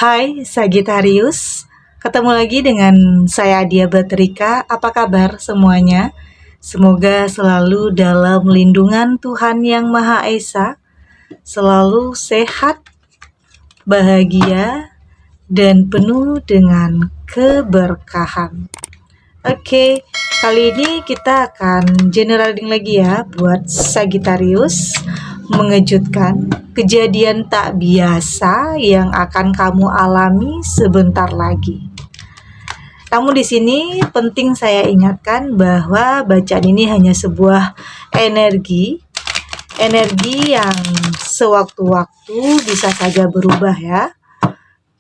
Hai Sagittarius, ketemu lagi dengan saya Dia Batrika. Apa kabar semuanya? Semoga selalu dalam lindungan Tuhan Yang Maha Esa, selalu sehat, bahagia, dan penuh dengan keberkahan. Oke, kali ini kita akan general reading lagi ya buat Sagittarius. Mengejutkan, kejadian tak biasa yang akan kamu alami sebentar lagi. Namun di sini penting saya ingatkan bahwa bacaan ini hanya sebuah energi yang sewaktu-waktu bisa saja berubah ya.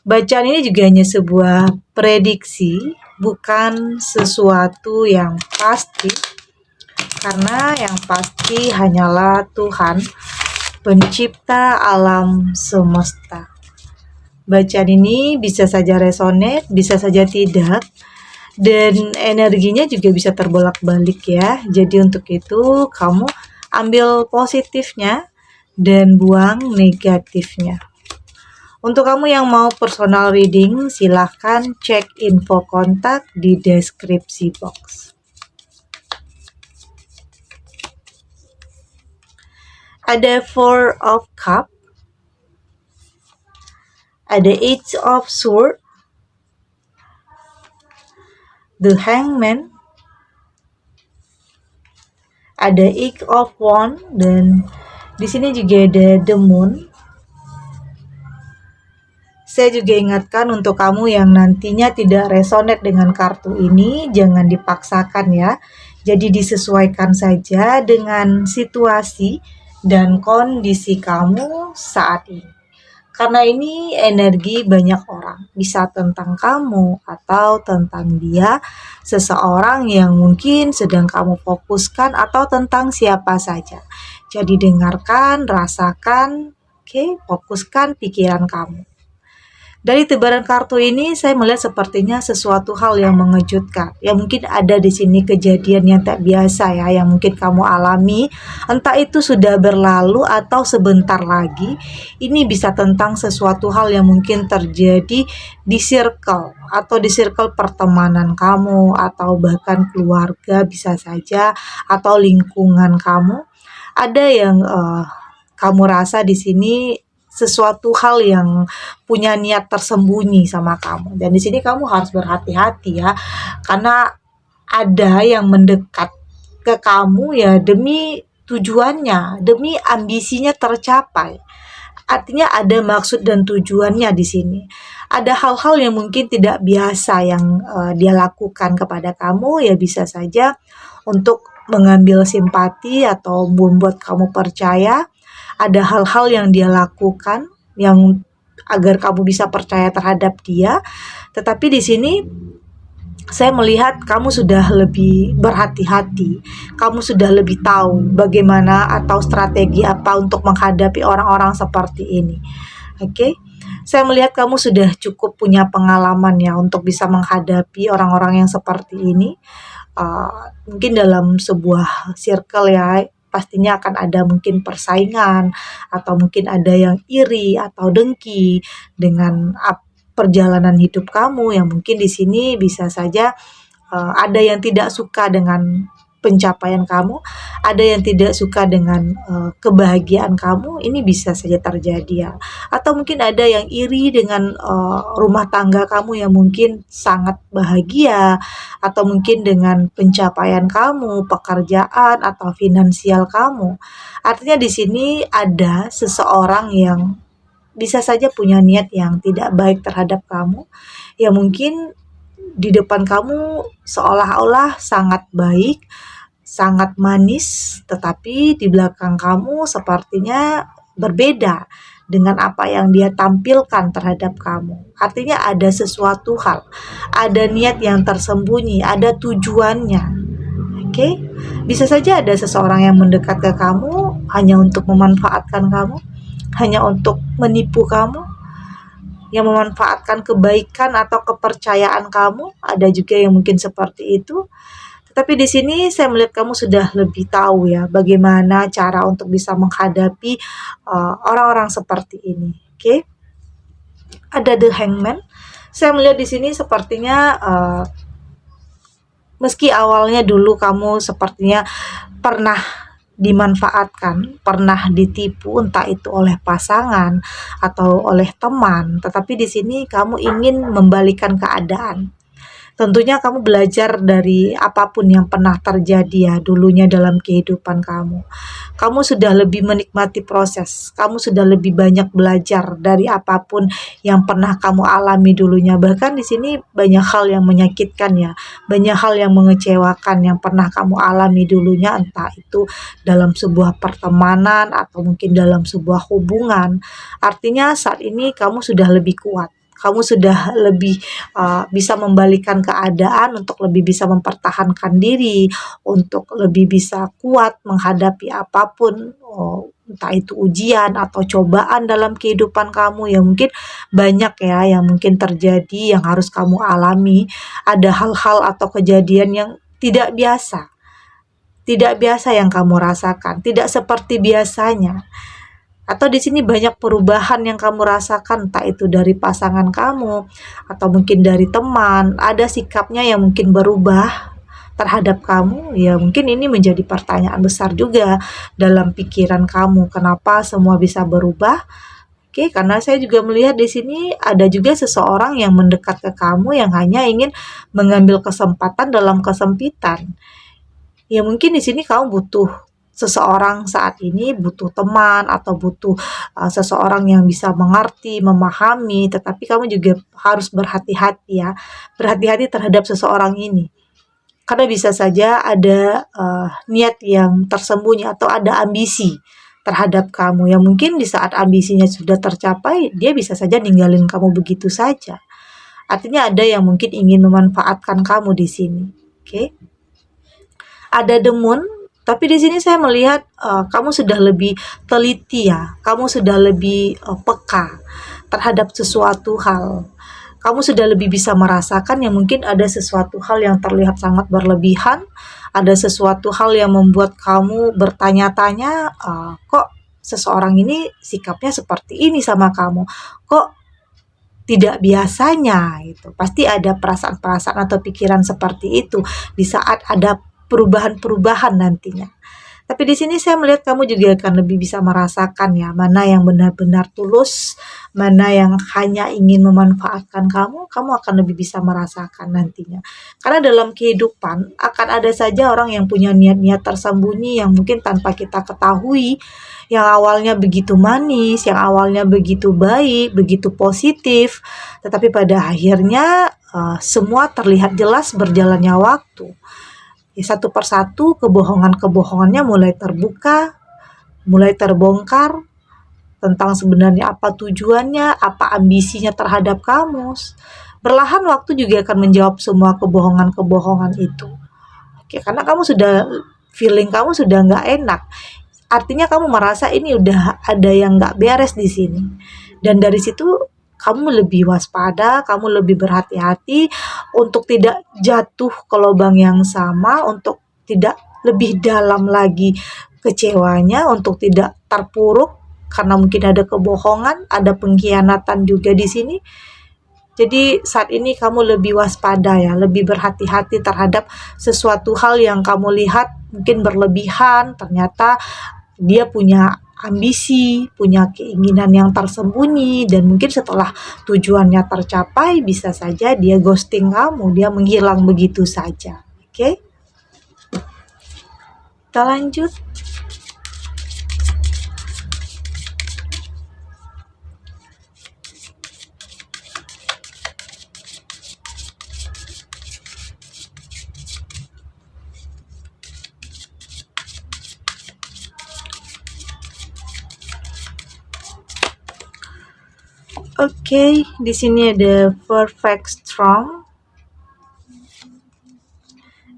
Bacaan ini juga hanya sebuah prediksi, bukan sesuatu yang pasti. Karena yang pasti hanyalah Tuhan, pencipta alam semesta. Bacaan ini bisa saja resonate, bisa saja tidak, dan energinya juga bisa terbolak-balik ya. Jadi untuk itu kamu ambil positifnya dan buang negatifnya. Untuk kamu yang mau personal reading, silahkan cek info kontak di deskripsi box. Ada Four of Cup, ada Eight of Sword, The Hangman, ada Eight of Wand, dan di sini juga ada The Moon. Saya juga ingatkan untuk kamu yang nantinya tidak resonate dengan kartu ini, jangan dipaksakan ya. Jadi disesuaikan saja dengan situasi dan kondisi kamu saat ini. Karena ini energi banyak orang, bisa tentang kamu atau tentang dia, seseorang yang mungkin sedang kamu fokuskan atau tentang siapa saja. Jadi dengarkan, rasakan, fokuskan pikiran kamu. Dari tebaran kartu ini saya melihat sepertinya sesuatu hal yang mengejutkan. Ya mungkin ada di sini kejadian yang tak biasa ya yang mungkin kamu alami. Entah itu sudah berlalu atau sebentar lagi. Ini bisa tentang sesuatu hal yang mungkin terjadi di circle atau di circle pertemanan kamu atau bahkan keluarga bisa saja atau lingkungan kamu. Ada yang kamu rasa di sini sesuatu hal yang punya niat tersembunyi sama kamu, dan di sini kamu harus berhati-hati ya, karena ada yang mendekat ke kamu ya demi tujuannya, demi ambisinya tercapai. Artinya ada maksud dan tujuannya di sini. Ada hal-hal yang mungkin tidak biasa yang dia lakukan kepada kamu, ya bisa saja untuk mengambil simpati atau membuat kamu percaya. Ada hal-hal yang dia lakukan yang agar kamu bisa percaya terhadap dia. Tetapi di sini saya melihat kamu sudah lebih berhati-hati. Kamu sudah lebih tahu bagaimana atau strategi apa untuk menghadapi orang-orang seperti ini. Oke. Saya melihat kamu sudah cukup punya pengalaman ya untuk bisa menghadapi orang-orang yang seperti ini. Mungkin dalam sebuah circle ya, pastinya akan ada mungkin persaingan atau mungkin ada yang iri atau dengki dengan perjalanan hidup kamu yang mungkin di sini bisa saja ada yang tidak suka dengan pencapaian kamu, ada yang tidak suka dengan kebahagiaan kamu. Ini bisa saja terjadi ya. Atau mungkin ada yang iri dengan rumah tangga kamu yang mungkin sangat bahagia, atau mungkin dengan pencapaian kamu, pekerjaan atau finansial kamu. Artinya di sini ada seseorang yang bisa saja punya niat yang tidak baik terhadap kamu, yang mungkin di depan kamu seolah-olah sangat baik, sangat manis, tetapi di belakang kamu sepertinya berbeda dengan apa yang dia tampilkan terhadap kamu. Artinya ada sesuatu hal, ada niat yang tersembunyi, ada tujuannya. Oke? Bisa saja ada seseorang yang mendekat ke kamu hanya untuk memanfaatkan kamu, hanya untuk menipu kamu, yang memanfaatkan kebaikan atau kepercayaan kamu. Ada juga yang mungkin seperti itu. Tetapi di sini saya melihat kamu sudah lebih tahu ya bagaimana cara untuk bisa menghadapi orang-orang seperti ini. Oke? Ada The Hangman. Saya melihat di sini sepertinya meski awalnya dulu kamu sepertinya pernah dimanfaatkan, pernah ditipu, entah itu oleh pasangan atau oleh teman, tetapi di sini kamu ingin membalikan keadaan. Tentunya kamu belajar dari apapun yang pernah terjadi ya dulunya dalam kehidupan kamu. Kamu sudah lebih menikmati proses, kamu sudah lebih banyak belajar dari apapun yang pernah kamu alami dulunya. Bahkan di sini banyak hal yang menyakitkan ya, banyak hal yang mengecewakan yang pernah kamu alami dulunya, entah itu dalam sebuah pertemanan atau mungkin dalam sebuah hubungan. Artinya saat ini kamu sudah lebih kuat. Kamu sudah lebih bisa membalikan keadaan untuk lebih bisa mempertahankan diri, untuk lebih bisa kuat menghadapi apapun, entah itu ujian atau cobaan dalam kehidupan kamu yang mungkin banyak ya yang mungkin terjadi yang harus kamu alami. Ada hal-hal atau kejadian yang tidak biasa yang kamu rasakan, tidak seperti biasanya. Atau di sini banyak perubahan yang kamu rasakan, entah itu dari pasangan kamu atau mungkin dari teman, ada sikapnya yang mungkin berubah terhadap kamu. Ya mungkin ini menjadi pertanyaan besar juga dalam pikiran kamu, kenapa semua bisa berubah? Oke, karena saya juga melihat di sini ada juga seseorang yang mendekat ke kamu yang hanya ingin mengambil kesempatan dalam kesempitan. Ya mungkin di sini kamu butuh seseorang saat ini, butuh teman atau butuh seseorang yang bisa mengerti, memahami, tetapi kamu juga harus berhati-hati ya. Berhati-hati terhadap seseorang ini. Karena bisa saja ada niat yang tersembunyi atau ada ambisi terhadap kamu yang mungkin di saat ambisinya sudah tercapai, dia bisa saja ninggalin kamu begitu saja. Artinya ada yang mungkin ingin memanfaatkan kamu di sini. Oke. Ada The Moon, tapi di sini saya melihat kamu sudah lebih teliti ya, kamu sudah lebih peka terhadap sesuatu hal. Kamu sudah lebih bisa merasakan yang mungkin ada sesuatu hal yang terlihat sangat berlebihan, ada sesuatu hal yang membuat kamu bertanya-tanya, kok seseorang ini sikapnya seperti ini sama kamu, kok tidak biasanya itu. Pasti ada perasaan-perasaan atau pikiran seperti itu di saat ada perubahan-perubahan nantinya. Tapi di sini saya melihat kamu juga akan lebih bisa merasakan ya, mana yang benar-benar tulus, mana yang hanya ingin memanfaatkan kamu akan lebih bisa merasakan nantinya. Karena dalam kehidupan akan ada saja orang yang punya niat-niat tersembunyi yang mungkin tanpa kita ketahui, yang awalnya begitu manis, yang awalnya begitu baik, begitu positif, tetapi pada akhirnya semua terlihat jelas berjalannya waktu. Ya, satu persatu kebohongan-kebohongannya mulai terbuka, mulai terbongkar tentang sebenarnya apa tujuannya, apa ambisinya terhadap kamu. Perlahan waktu juga akan menjawab semua kebohongan-kebohongan itu. Oke, karena feeling kamu sudah nggak enak. Artinya kamu merasa ini udah ada yang nggak beres di sini. Dan dari situ kamu lebih waspada, kamu lebih berhati-hati untuk tidak jatuh ke lubang yang sama, untuk tidak lebih dalam lagi kecewanya, untuk tidak terpuruk karena mungkin ada kebohongan, ada pengkhianatan juga di sini. Jadi saat ini kamu lebih waspada ya, lebih berhati-hati terhadap sesuatu hal yang kamu lihat mungkin berlebihan, ternyata dia punya ambisi, punya keinginan yang tersembunyi, dan mungkin setelah tujuannya tercapai bisa saja dia ghosting kamu, dia menghilang begitu saja. Oke? Kita lanjut. Oke, di sini ada Perfect Storm,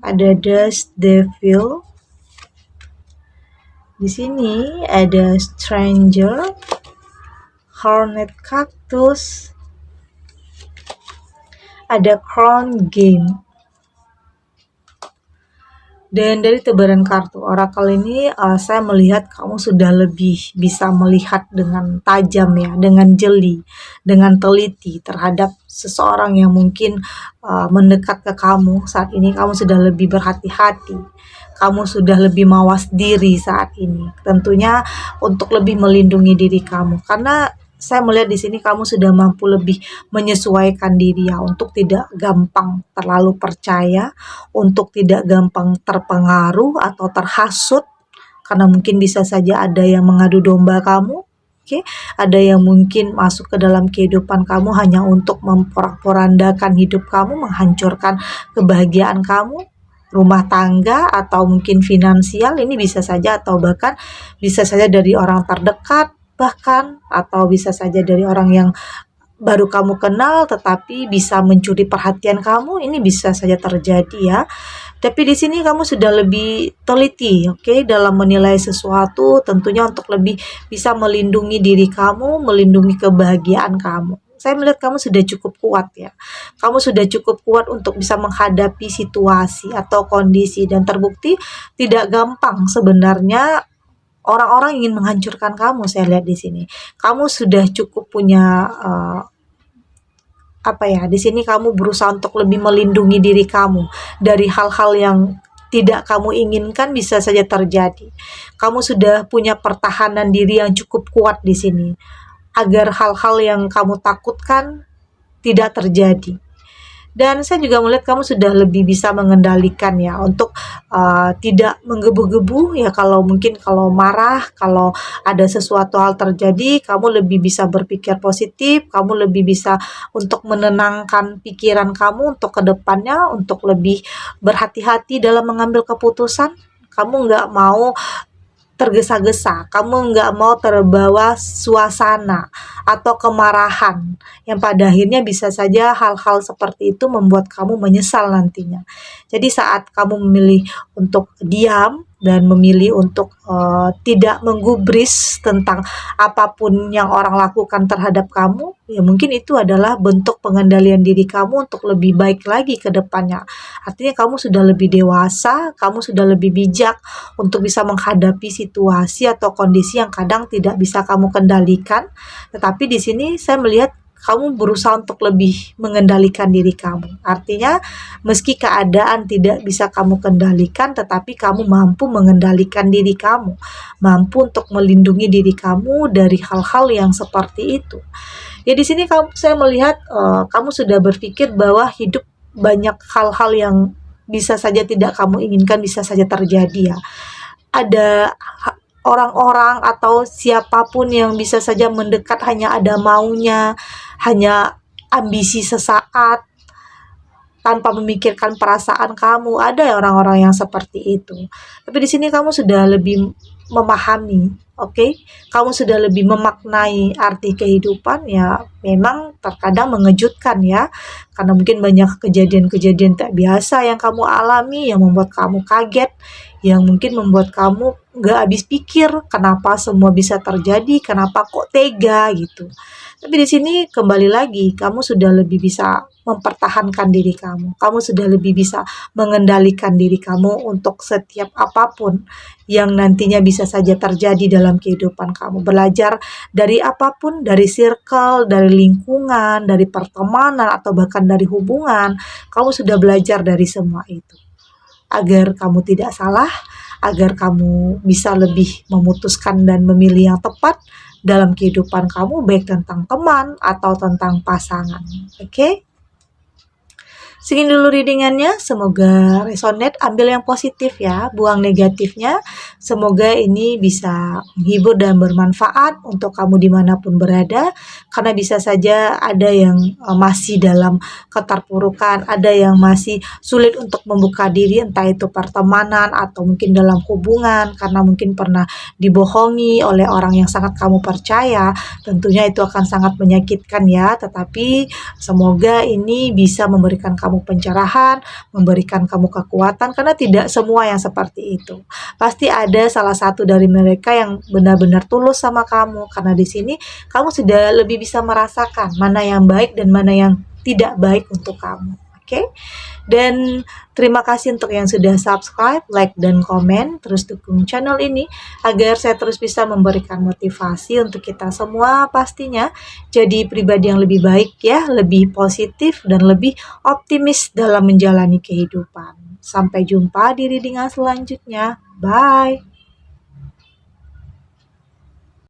ada Dust Devil, di sini ada Stranger, Hornet Cactus, ada Crown Game. Dan dari tebaran kartu orakel ini, saya melihat kamu sudah lebih bisa melihat dengan tajam ya, dengan jeli, dengan teliti terhadap seseorang yang mungkin mendekat ke kamu. Saat ini kamu sudah lebih berhati-hati. Kamu sudah lebih mawas diri saat ini. Tentunya untuk lebih melindungi diri kamu. Karena saya melihat di sini kamu sudah mampu lebih menyesuaikan diri ya, untuk tidak gampang terlalu percaya, untuk tidak gampang terpengaruh atau terhasut, karena mungkin bisa saja ada yang mengadu domba kamu. Oke, ada yang mungkin masuk ke dalam kehidupan kamu hanya untuk memporak-porandakan hidup kamu, menghancurkan kebahagiaan kamu, rumah tangga, atau mungkin finansial. Ini bisa saja, atau bahkan bisa saja dari orang terdekat, bahkan, atau bisa saja dari orang yang baru kamu kenal tetapi bisa mencuri perhatian kamu. Ini bisa saja terjadi ya. Tapi di sini kamu sudah lebih teliti, oke, dalam menilai sesuatu, tentunya untuk lebih bisa melindungi diri kamu, melindungi kebahagiaan kamu. Saya melihat kamu sudah cukup kuat ya. Kamu sudah cukup kuat untuk bisa menghadapi situasi atau kondisi, dan terbukti tidak gampang sebenarnya orang-orang ingin menghancurkan kamu. Saya lihat di sini kamu sudah cukup punya di sini kamu berusaha untuk lebih melindungi diri kamu dari hal-hal yang tidak kamu inginkan bisa saja terjadi. Kamu sudah punya pertahanan diri yang cukup kuat di sini agar hal-hal yang kamu takutkan tidak terjadi. Dan saya juga melihat kamu sudah lebih bisa mengendalikan ya, untuk tidak menggebu-gebu ya. Kalau mungkin kalau marah, kalau ada sesuatu hal terjadi, kamu lebih bisa berpikir positif, kamu lebih bisa untuk menenangkan pikiran kamu untuk kedepannya, untuk lebih berhati-hati dalam mengambil keputusan. Kamu nggak mau tergesa-gesa, kamu nggak mau terbawa suasana atau kemarahan, yang pada akhirnya bisa saja hal-hal seperti itu membuat kamu menyesal nantinya. Jadi saat kamu memilih untuk diam dan memilih untuk tidak menggubris tentang apapun yang orang lakukan terhadap kamu, ya mungkin itu adalah bentuk pengendalian diri kamu untuk lebih baik lagi ke depannya. Artinya kamu sudah lebih dewasa, kamu sudah lebih bijak untuk bisa menghadapi situasi atau kondisi yang kadang tidak bisa kamu kendalikan. Tetapi di sini saya melihat kamu berusaha untuk lebih mengendalikan diri kamu. Artinya meski keadaan tidak bisa kamu kendalikan, tetapi kamu mampu mengendalikan diri kamu, mampu untuk melindungi diri kamu dari hal-hal yang seperti itu. Ya di sini saya melihat kamu sudah berpikir bahwa hidup banyak hal-hal yang bisa saja tidak kamu inginkan, bisa saja terjadi ya. Ada orang-orang atau siapapun yang bisa saja mendekat hanya ada maunya, hanya ambisi sesaat, tanpa memikirkan perasaan kamu. Ada orang-orang yang seperti itu. Tapi di sini kamu sudah lebih memahami, oke? Kamu sudah lebih memaknai arti kehidupan ya. Memang terkadang mengejutkan ya, karena mungkin banyak kejadian-kejadian tak biasa yang kamu alami yang membuat kamu kaget, yang mungkin membuat kamu nggak habis pikir kenapa semua bisa terjadi, kenapa kok tega gitu. Tapi di sini kembali lagi, kamu sudah lebih bisa mempertahankan diri kamu. Kamu sudah lebih bisa mengendalikan diri kamu untuk setiap apapun yang nantinya bisa saja terjadi dalam kehidupan kamu. Belajar dari apapun, dari circle, dari lingkungan, dari pertemanan, atau bahkan dari hubungan. Kamu sudah belajar dari semua itu, agar kamu tidak salah, agar kamu bisa lebih memutuskan dan memilih yang tepat dalam kehidupan kamu, baik tentang teman atau tentang pasangan. Oke? Segini dulu readingannya, semoga resonate, ambil yang positif ya, buang negatifnya. Semoga ini bisa menghibur dan bermanfaat untuk kamu dimanapun berada, karena bisa saja ada yang masih dalam keterpurukan, ada yang masih sulit untuk membuka diri, entah itu pertemanan atau mungkin dalam hubungan, karena mungkin pernah dibohongi oleh orang yang sangat kamu percaya. Tentunya itu akan sangat menyakitkan ya, tetapi semoga ini bisa memberikan kamu pencerahan, memberikan kamu kekuatan, karena tidak semua yang seperti itu. Pasti ada salah satu dari mereka yang benar-benar tulus sama kamu, karena di sini kamu sudah lebih bisa merasakan mana yang baik dan mana yang tidak baik untuk kamu. Oke? Dan terima kasih untuk yang sudah subscribe, like, dan komen. Terus dukung channel ini agar saya terus bisa memberikan motivasi untuk kita semua pastinya jadi pribadi yang lebih baik ya, lebih positif dan lebih optimis dalam menjalani kehidupan. Sampai jumpa di readingan selanjutnya. Bye!